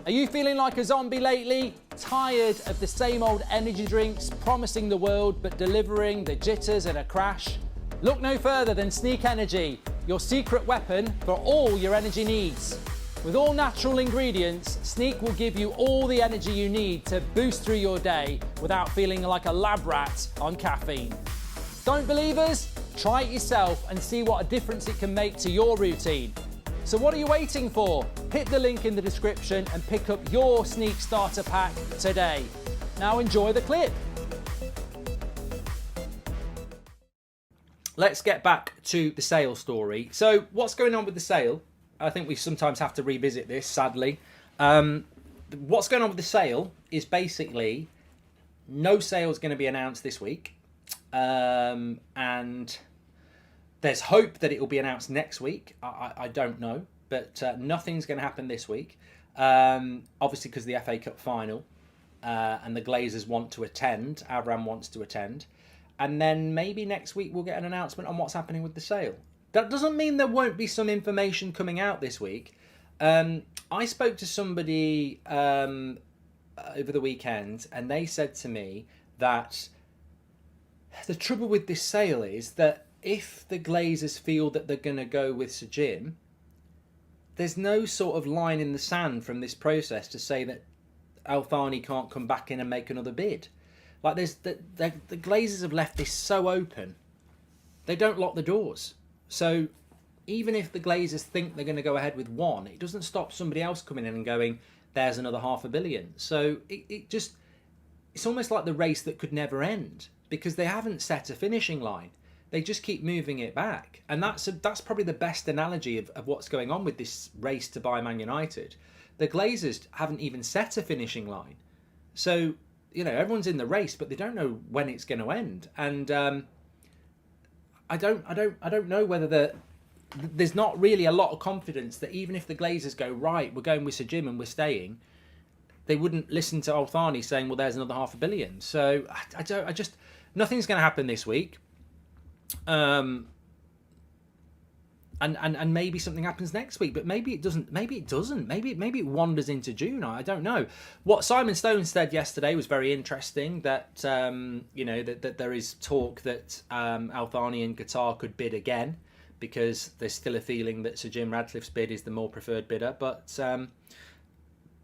Are you feeling like a zombie lately? Tired of the same old energy drinks promising the world but delivering the jitters and a crash? Look no further than Sneak Energy, your secret weapon for all your energy needs. With all natural ingredients, Sneak will give you all the energy you need to boost through your day without feeling like a lab rat on caffeine. Don't believe us? Try it yourself and see what a difference it can make to your routine. So what are you waiting for? Hit the link in the description and pick up your Sneak Starter Pack today. Now enjoy the clip. Let's get back to the sale story. So what's going on with the sale? I think we sometimes have to revisit this, sadly. What's going on with the sale is basically no sale is going to be announced this week. And there's hope that it will be announced next week. I don't know, but nothing's going to happen this week. Obviously, because the FA Cup final and the Glazers want to attend. Avram wants to attend. And then maybe next week we'll get an announcement on what's happening with the sale. That doesn't mean there won't be some information coming out this week. I spoke to somebody over the weekend and they said to me that the trouble with this sale is that if the Glazers feel that they're going to go with Sir Jim, there's no sort of line in the sand from this process to say that Al Thani can't come back in and make another bid. Like the Glazers have left this so open. They don't lock the doors. So even if the Glazers think they're going to go ahead with one, it doesn't stop somebody else coming in and going, there's another $500 million. So it's almost like the race that could never end because they haven't set a finishing line. They just keep moving it back. And that's probably the best analogy of what's going on with this race to buy Man United. The Glazers haven't even set a finishing line. So, you know, everyone's in the race, but they don't know when it's going to end. And I don't know whether there's not really a lot of confidence that even if the Glazers go, right, we're going with Sir Jim and we're staying, they wouldn't listen to Al Thani saying, well, there's another $500 million. So nothing's going to happen this week. And maybe something happens next week, but maybe it doesn't. Maybe it wanders into June. I don't know. What Simon Stone said yesterday was very interesting. That that there is talk that Al Thani and Qatar could bid again because there's still a feeling that Sir Jim Radcliffe's bid is the more preferred bidder. But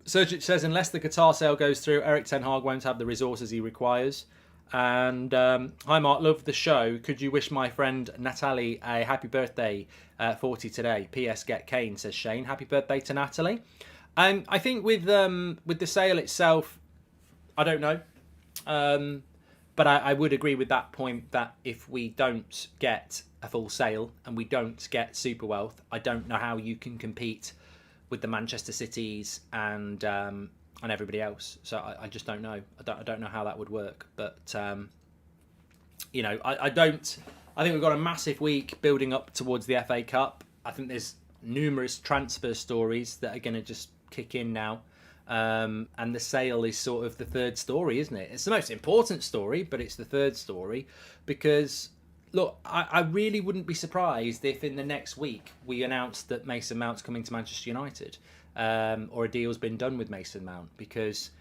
Sergic says unless the Qatar sale goes through, Erik ten Hag won't have the resources he requires. And hi Mark, love the show. Could you wish my friend Natalie a happy birthday, 40 today? P.S. Get Kane, says Shane. Happy birthday to Natalie. I think with the sale itself, I don't know. But I would agree with that point that if we don't get a full sale and we don't get super wealth, I don't know how you can compete with the Manchester Cities and everybody else. So I just don't know. I don't know how that would work. But I think we've got a massive week building up towards the FA Cup. I think there's numerous transfer stories that are going to just kick in now. And the sale is sort of the third story, isn't it? It's the most important story, but it's the third story because, look, I really wouldn't be surprised if in the next week we announced that Mason Mount's coming to Manchester United. Or a deal's been done with Mason Mount because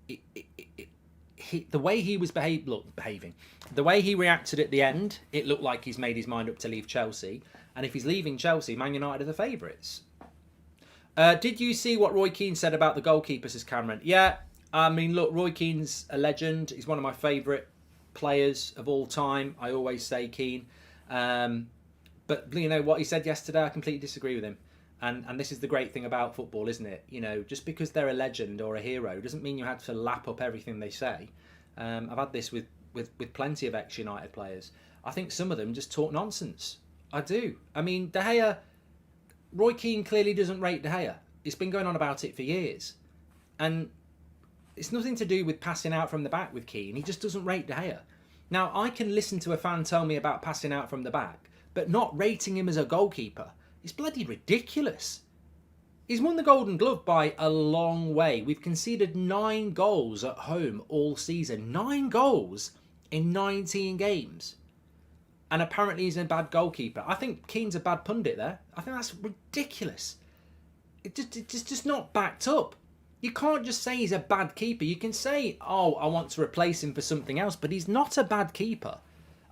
the way he was behaving, the way he reacted at the end, it looked like he's made his mind up to leave Chelsea. And if he's leaving Chelsea, Man United are the favourites. Did you see what Roy Keane said about the goalkeeper, says Cameron? Yeah, I mean, look, Roy Keane's a legend. He's one of my favourite players of all time. I always say Keane. But you know what he said yesterday? I completely disagree with him. And this is the great thing about football, isn't it? You know, just because they're a legend or a hero doesn't mean you have to lap up everything they say. I've had this with plenty of ex-United players. I think some of them just talk nonsense. I do. I mean, De Gea, Roy Keane clearly doesn't rate De Gea. He's been going on about it for years. And it's nothing to do with passing out from the back with Keane. He just doesn't rate De Gea. Now, I can listen to a fan tell me about passing out from the back, but not rating him as a goalkeeper. It's bloody ridiculous. He's won the Golden Glove by a long way. We've conceded 9 goals at home all season. 9 goals in 19 games. And apparently he's a bad goalkeeper. I think Keane's a bad pundit there. I think that's ridiculous. It's just not backed up. You can't just say he's a bad keeper. You can say, oh, I want to replace him for something else, but he's not a bad keeper.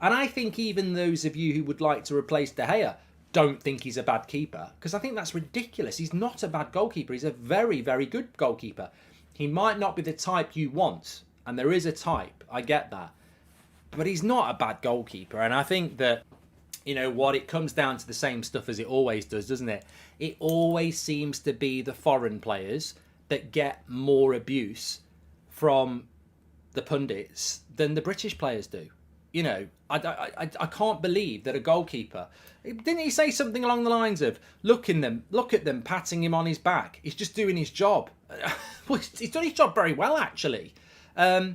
And I think even those of you who would like to replace De Gea don't think he's a bad keeper, because I think that's ridiculous. He's not a bad goalkeeper. He's a very, very good goalkeeper. He might not be the type you want, and there is a type, I get that. But he's not a bad goalkeeper, and I think that, you know what, it comes down to the same stuff as it always does, doesn't it? It always seems to be the foreign players that get more abuse from the pundits than the British players do. You know, I can't believe that a goalkeeper, didn't he say something along the lines of, look at them patting him on his back, he's just doing his job. Well, he's done his job very well, actually. But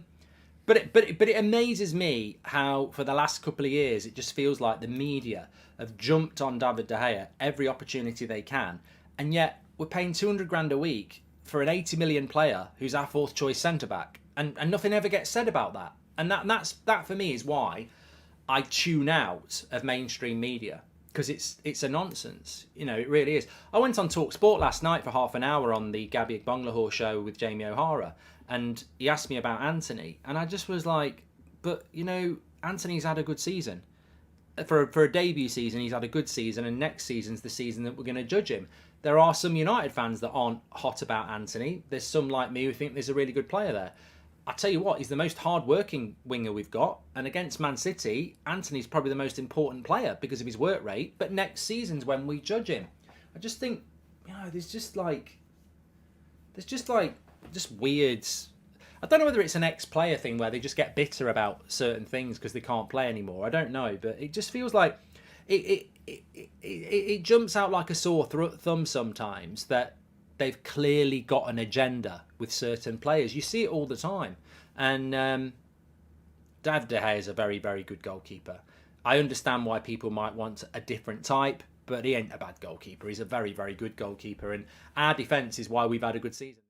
it amazes me how for the last couple of years it just feels like the media have jumped on David De Gea every opportunity they can, and yet we're paying 200 grand a week for an 80 million player who's our fourth choice centre back, and nothing ever gets said about that. And that for me is why I tune out of mainstream media, because it's a nonsense. You know, it really is. I went on Talk Sport last night for half an hour on the Gabby Bonglahor show with Jamie O'Hara, and he asked me about Anthony, and I just was like, but you know, Anthony's had a good season. For a debut season, he's had a good season, and next season's the season that we're going to judge him. There are some United fans that aren't hot about Anthony. There's some like me who think there's a really good player there. I tell you what, he's the most hard-working winger we've got, and against Man City, Anthony's probably the most important player because of his work rate, but next season's when we judge him. I just think, you know, there's just weird... I don't know whether it's an ex-player thing where they just get bitter about certain things because they can't play anymore. I don't know, but it just feels like it jumps out like a sore thumb sometimes that they've clearly got an agenda with certain players. You see it all the time. And David De Gea is a very, very good goalkeeper. I understand why people might want a different type, but he ain't a bad goalkeeper. He's a very, very good goalkeeper. And our defence is why we've had a good season.